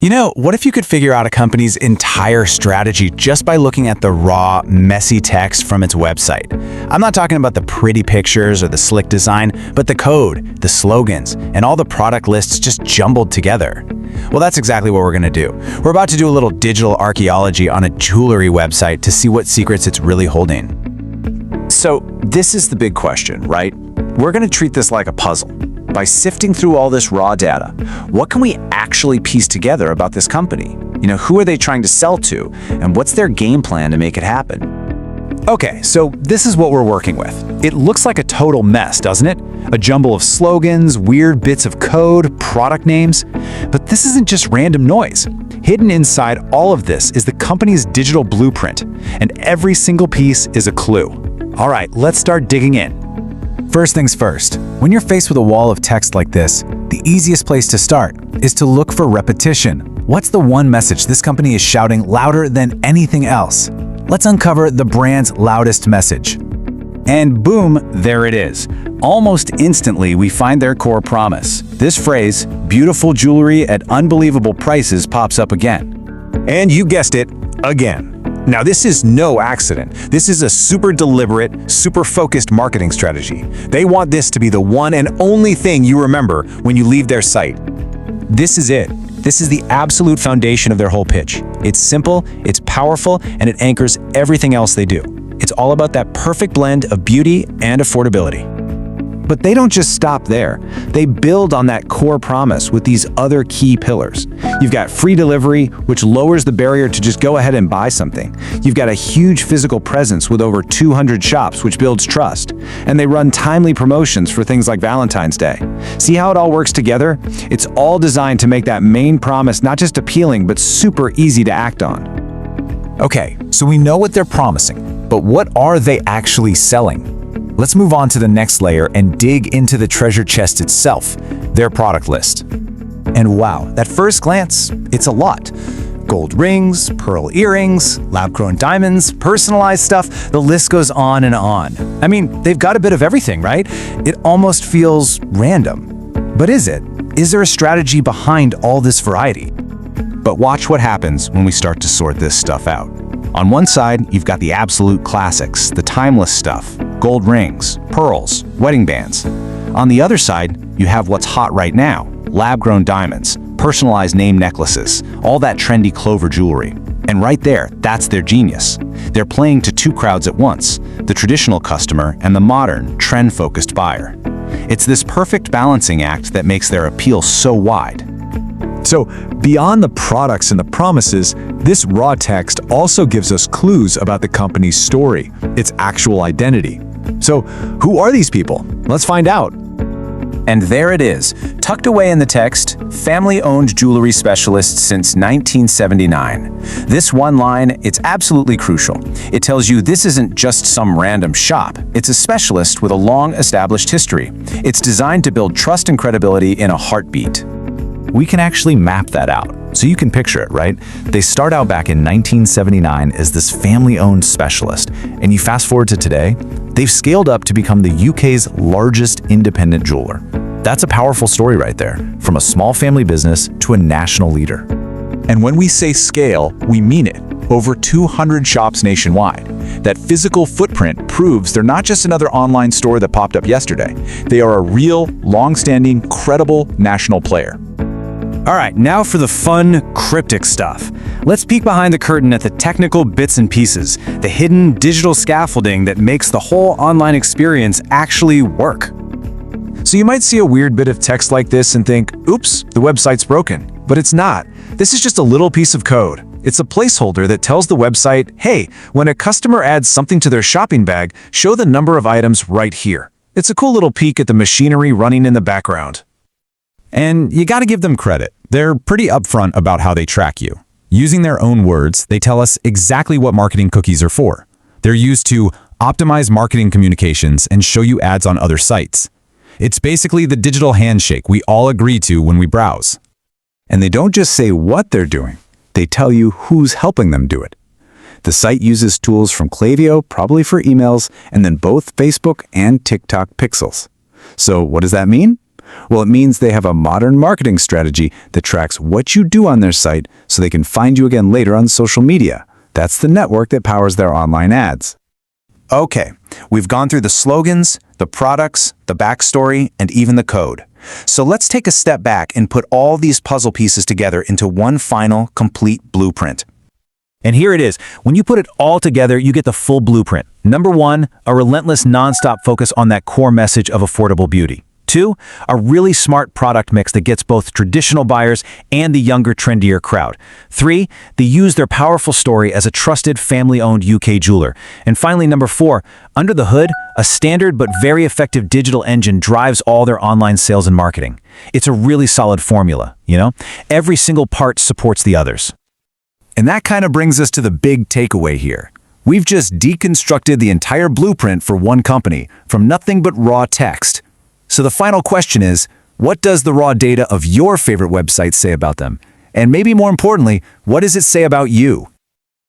You know, what if you could figure out a company's entire strategy just by looking at the raw, messy text from its website? I'm not talking about the pretty pictures or the slick design, but the code, the slogans, and all the product lists just jumbled together. Well, that's exactly what we're going to do. We're about to do a little digital archaeology on a jewelry website to see what secrets it's really holding. So, this is the big question, right? We're going to treat this like a puzzle. By sifting through all this raw data, what can we actually piece together about this company? Who are they trying to sell to, and what's their game plan to make it happen? Okay, so this is what we're working with. It looks like a total mess, doesn't it? A jumble of slogans, weird bits of code, product names. But this isn't just random noise. Hidden inside all of this is the company's digital blueprint, and every single piece is a clue. All right, let's start digging in. First things first, when you're faced with a wall of text like this, the easiest place to start is to look for repetition. What's the one message this company is shouting louder than anything else? Let's uncover the brand's loudest message. And boom, there it is. Almost instantly, we find their core promise. This phrase, "beautiful jewelry at unbelievable prices," pops up again. And you guessed it, again. Now, this is no accident. This is a super deliberate, super focused marketing strategy. They want this to be the one and only thing you remember when you leave their site. This is it. This is the absolute foundation of their whole pitch. It's simple, it's powerful, and it anchors everything else they do. It's all about that perfect blend of beauty and affordability. But they don't just stop there. They build on that core promise with these other key pillars. You've got free delivery, which lowers the barrier to just go ahead and buy something. You've got a huge physical presence with over 200 shops, which builds trust. And they run timely promotions for things like Valentine's Day. See how it all works together? It's all designed to make that main promise not just appealing, but super easy to act on. Okay, so we know what they're promising, but what are they actually selling? Let's move on to the next layer and dig into the treasure chest itself, their product list. And wow, at first glance, it's a lot. Gold rings, pearl earrings, lab-grown diamonds, personalized stuff, the list goes on and on. I mean, they've got a bit of everything, right? It almost feels random. But is it? Is there a strategy behind all this variety? But watch what happens when we start to sort this stuff out. On one side, you've got the absolute classics, the timeless stuff, gold rings, pearls, wedding bands. On the other side, you have what's hot right now, lab-grown diamonds, personalized name necklaces, all that trendy clover jewelry. And right there, that's their genius. They're playing to two crowds at once, the traditional customer and the modern, trend-focused buyer. It's this perfect balancing act that makes their appeal so wide. So, beyond the products and the promises, this raw text also gives us clues about the company's story, its actual identity. So, who are these people? Let's find out. And there it is, tucked away in the text, family-owned jewelry specialist since 1979. This one line, it's absolutely crucial. It tells you this isn't just some random shop. It's a specialist with a long-established history. It's designed to build trust and credibility in a heartbeat. We can actually map that out, so you can picture it, right? They start out back in 1979 as this family-owned specialist, and you fast forward to today, they've scaled up to become the UK's largest independent jeweler. That's a powerful story right there, from a small family business to a national leader. And when we say scale, we mean it. Over 200 shops nationwide. That physical footprint proves they're not just another online store that popped up yesterday. They are a real, long-standing, credible national player. All right, now for the fun, cryptic stuff. Let's peek behind the curtain at the technical bits and pieces, the hidden digital scaffolding that makes the whole online experience actually work. So you might see a weird bit of text like this and think, oops, the website's broken. But it's not. This is just a little piece of code. It's a placeholder that tells the website, hey, when a customer adds something to their shopping bag, show the number of items right here. It's a cool little peek at the machinery running in the background. And you gotta give them credit. They're pretty upfront about how they track you. Using their own words, they tell us exactly what marketing cookies are for. They're used to optimize marketing communications and show you ads on other sites. It's basically the digital handshake we all agree to when we browse. And they don't just say what they're doing, they tell you who's helping them do it. The site uses tools from Klaviyo, probably for emails, and then both Facebook and TikTok pixels. So what does that mean? Well, it means they have a modern marketing strategy that tracks what you do on their site so they can find you again later on social media. That's the network that powers their online ads. Okay, we've gone through the slogans, the products, the backstory, and even the code. So let's take a step back and put all these puzzle pieces together into one final, complete blueprint. And here it is. When you put it all together, you get the full blueprint. Number 1, a relentless nonstop focus on that core message of affordable beauty. 2, a really smart product mix that gets both traditional buyers and the younger, trendier crowd. 3, they use their powerful story as a trusted, family-owned UK jeweler. And finally, number 4, under the hood, a standard but very effective digital engine drives all their online sales and marketing. It's a really solid formula, you know? Every single part supports the others. And that kind of brings us to the big takeaway here. We've just deconstructed the entire blueprint for one company from nothing but raw text. So the final question is, what does the raw data of your favorite website say about them? And maybe more importantly, what does it say about you?